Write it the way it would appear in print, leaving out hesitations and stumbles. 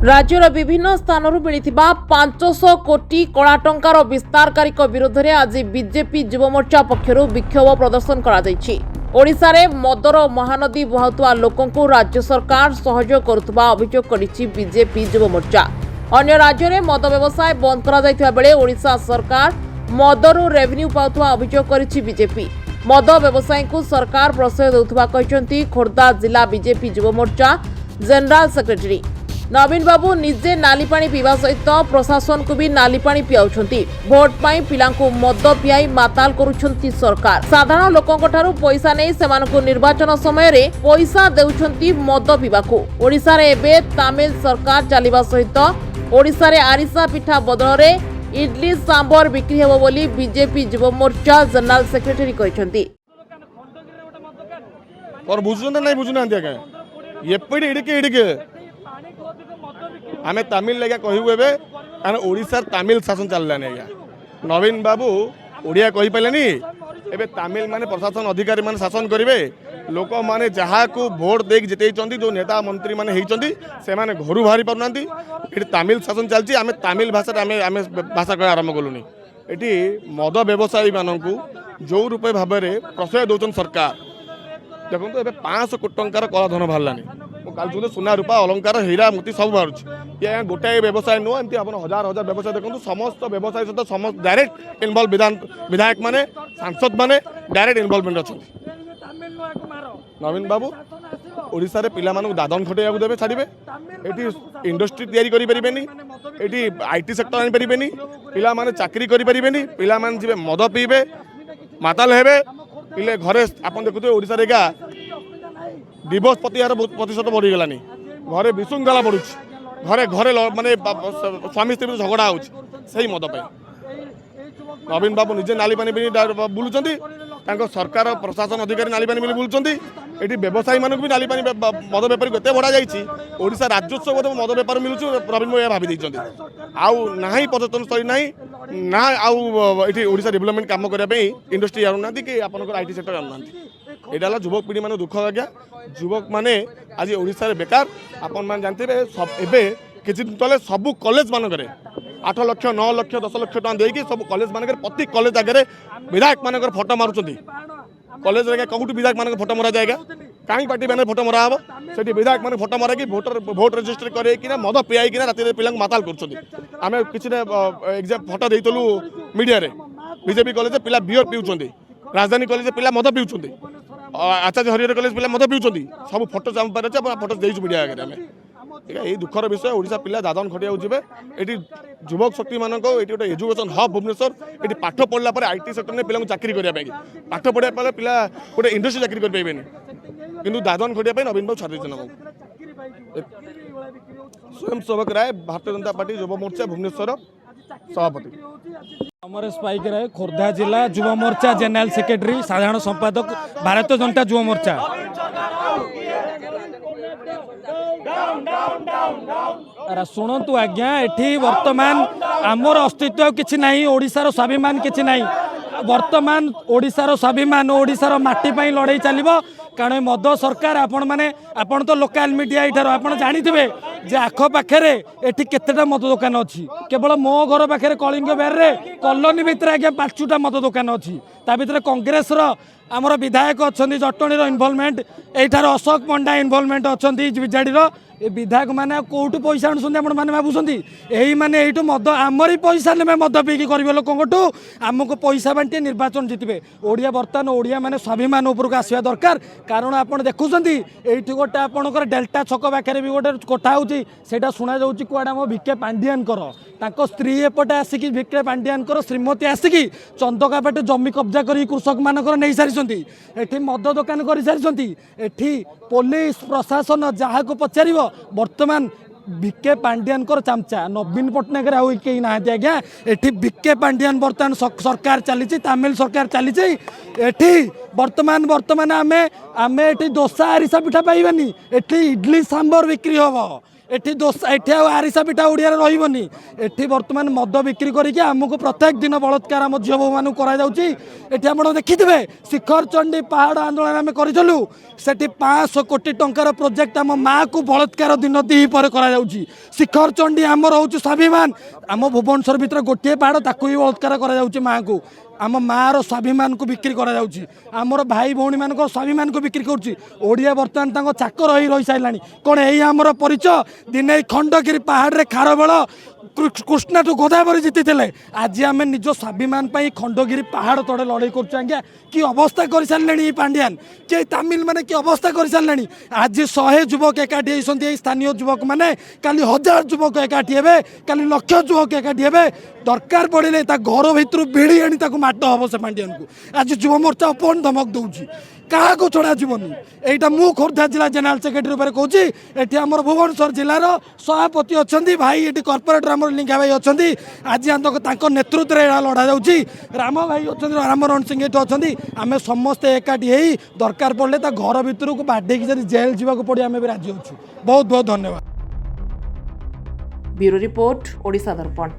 राज्यर विभिन्न स्थानरू मिलिथिबा 500 कोटी कला टंकार विस्तारकारी विरोध में आज बीजेपी युव मोर्चा पक्षरु विक्षोभ प्रदर्शन करा जायछि। ओडिशा रे मदर महानदी बुहाउतवा लोकों को राज्य सरकार सहयोग करुवा अभियोग करिछि बीजेपी युव मोर्चा। अन्य राज्य में मद व्यवसाय बंद करा जायथिबा बेले ओडिशा सरकार मदरु रेवेन्यू पाउतवा अभियोग करिछि बीजेपी। मद व्यवसायी को सरकार प्रश्रय देउथबा कहिसंती खोर्धा जिला बीजेपी युव मोर्चा जनरल सेक्रेटरी नवीन बाबू निजे नाली पानी पीवा सहित प्रशासन को भी नाली पानी पियाउछंती। भोट पाई पिलांको मद पियाई माताल करूछंती सरकार। साधारण लोकंक ठारू पैसा नै सेमानकु निर्वाचन समय रे पैसा देउछंती मद पीवाकू। ओडिसा रे एबे तमिल सरकार चलिबा सहित ओडिसा रे आरिसा पिठा बदल रे इडली सांबर बिक्री हेबो बोली बीजेपी युव मोर्चा जनरल सेक्रेटरी कहिसंती। और बुझुन नै बुझुना के एपडी इडके आमे तमिल लगे कहू ए ओडिशा तमिल शासन चललानी आज्ञा नवीन बाबू ओडिया कही पारानी एबे तमिल माने प्रशासन अधिकारी माने शासन करेंगे। लोक माने जहाँ को भोट देख जिते जो नेता मंत्री माने होती से माने घर बाहरी पारना ये तमिल शासन चलती आमे तमिल भाषा आमे भाषा कह आरंभ कलुनी। ये मद व्यवसायी मानक जो रूपे भाव में प्रश्रय दौरान सरकार देखो ए 500 कोटी टंकार कला धन बाहरलानी काल सुना रूपा अलंकार हीरा मोती सब बाहर ये गोटाए व्यवसाय नुह एमती आप हजार हजार व्यवसाय देखो समस्त व्यवसाय सहित समस्त डायरेक्ट इनवल्व विधायक माने सांसद माने डायरेक्ट इनवल्वमेंट अच्छा। नवीन बाबू ओडिशा रे पिला मानू दादन खटेया देवे छाड़े ये इंडस्ट्री तैयारी करि परिबेनी ये आईटी सेक्टर आनी परिबेनी पिला माने चाकरी करि परिबेनी पिला माने जिवे मद पीबे माताल हेबे पिले घरे आपन देखुते ओडिशा रे का डिवोर्स प्रतिहार प्रतिशत बढ़ीगलानी घरे विशृंखला बढ़ुଛି घरे घरे माने स्वामी स्त्री झगड़ा होछि मद पे नवीन बाबू निजे नाली पानी बुलुचंती सरकार प्रशासन अधिकारी नाली पानी बुलुचंती ये व्यवसायी मानक भी नाली पानी मद बेपारी एत बढ़ा जाइए ओडिशा राज्योत्सव मद बेपार मिलूँ नवीन बाबू भावी देते आउ ना पर्यटन स्थली ना आउ ये ओडिशा डेवलपमेंट काम करने इंडस्ट्री आना कि आपंकर आईटी सेक्टर आना यहाँ युवक पीढ़ी मान दुख आज्ञा युवक मैंने आज ओडिशा रे बेकार आपण मैंने जानते हैं किसी दिन तले सबू कॉलेज मानक 8 लाख 9 लाख 10 लाख टका देकी सब कॉलेज मानक प्रति कॉलेज आगे विधायक मानक फोटो मारुंट कॉलेज कौट विधायक मान फोटो मरा जाएगा कहीं पार्टी मैंने फोटो मरा हम से विधायक मैंने फोटो मरा कि भोट रजिस्टर कर मद पियाई राति पिला माताल करें किसी एग्जाम फोटो देलु मीडिया बीजेपी कॉलेज पिला बियर पीउछंती राजधानी कॉलेज पिला मद पीउछंती आचार्य हरिहर कॉलेज पिला मद पीउछंती सब फोटो अच्छे फोटो देचु मीडिया आगे आम ये दुखर विषय ओडिशा पिला दादन खटिया जीवे ये युवक शक्ति मान गोटे एजुकेशन हब भुवनेश्वर ये पाठ पढ़ला आईटी सेक्टर में पिला चाकरी करने पाठ पढ़ा पिला गोटे इंडस्ट्री चाकरी कर पाइबेनी किंतु दादन खटिया नवीन बाबू छाड़ी स्वयं सेवक राय भारतीय जनता पार्टी युव मोर्चा भुवनेश्वर सभापति अमरेश पाइक राय खोर्धा जिला युव मोर्चा जनरल सेक्रेटरी साधारण संपादक भारतीय जनता युव मोर्चा। शुणु आज्ञा एठी वर्तमान आमर अस्तित्व किछि नहीं ओडिशार स्वाभिमान किछि नहीं वर्तमान ओडिशार स्वाभिमान ओडिशार माटी पई लड़ाई चलिबो कारण मद सरकार आपण माने आपण तो लोकल मीडिया इठार आपण जानिथिबे जे आख पाखरे एठी केतेटा मद दुकान अछि केवल मो घर पाखरे कलिंग बेर रे कॉलोनी भितर आज्ञा 5टा मद दुकान अछि ता भितर कांग्रेस रो आमर विधायक अच्छा जटणी इनवल्वमेंट एठार अशोक पंडा इनवल्वमेंट अच्छा बिजेडी विधायक मैंने कौटू पैसा आणुंट मैंने भावुंट यही मैंने यू मद आमरी पैसा ने मद पीकी करेंगे लोकठू आमको पैसा बांटे निर्वाचन जितबे ओडिया बर्तमान ओडिया मैंने स्वाभिमान उपरको आसवा दरकार कारण आप देखुं ये गोटे आपंकर डेल्टा छक पाखे भी गोटे कथा होटा शुणा जाऊँगी कौड़ा आम भिके पांडियान स्त्री एपटे आसिक भिके पांडियान श्रीमती आसिक चंदकापेटे जमी कब्जा कर कृषक मानकर नहीं सारी एठी मद दुकान कर सारी एठी पुलिस प्रशासन जहाँ को पचार वर्तमान भिके पांडियान चामचा नवीन पट्टनायक आउ कई ना आज्ञा एठी भिके पांडियान बर्तमान सरकार चली तमिल सरकार चली बर्तमान बर्तमान आमे आमे एठी दोसा आरिसा पिठा पाइबानी एठी इडली सांबर बिक्री हम एठी दोसा एठी आरिसा पिठा ओडिया रही एठी बर्तमान मद बिक्री करके आमको प्रत्येक दिन बलात्कार आम झील बो मान एठी आपण देखिथिबे शिखर चंडी पहाड़ आंदोलन आम करूँ सेठी 500 कोटी टंकार प्रोजेक्ट आम माँ को बलात्कार दिन दी पर शिखर चंडी आमर हूँ स्वाभिमान आम भुवनेश्वर भितर गोटे पहाड़ ताकू भी बलात्कार कर माँ को आम माँ स्वाभिमान को बिक्री कर भाई भौणी मान स्वाभिमान को बिक्री करोड़िया बर्तमान चाकर रही सारे कौन यही आमर परिचय दिने खंडगिरी पहाड़ रे खारबेल कृष्णा टू गोदावरी जीति आज आम निज स्वाभिमान खंडगिरी पहाड़ तड़े लड़ाई कर कि अवस्था कर सारे पांड्यान कि तमिल मैंने कि अवस्था कर सारे आज 100 युवक एकाठी होती स्थानीय युवक मैंने काली 1000 युवक एकाठी हे काली लक्ष युवक एकाठी हे दरकार पड़े घर भितर भिड़ी आनी माट हम से पांड्यान को आज युव मोर्चा अपन धमक दौर क्या छड़ा जीवन यहाँ मु खोर्धा जिला जनरल सेक्रेटरी रूप कहूँ ये आम भुवनेश्वर जिलार सभापति अच्छा भाई ये कर्पोरेटर आम लिंगा भाई अच्छा आज नेतृत्व में लड़ा जाऊँगी राम भाई अच्छा रामरण सिंह ये अच्छा आम समस्ते एकाठी दरकार पड़े घर भितर को बाढ़ जेल जावाक पड़े आम भी राजी अच्छु बहुत बहुत धन्यवाद। ब्यूरो रिपोर्ट ओडिशा दर्पण।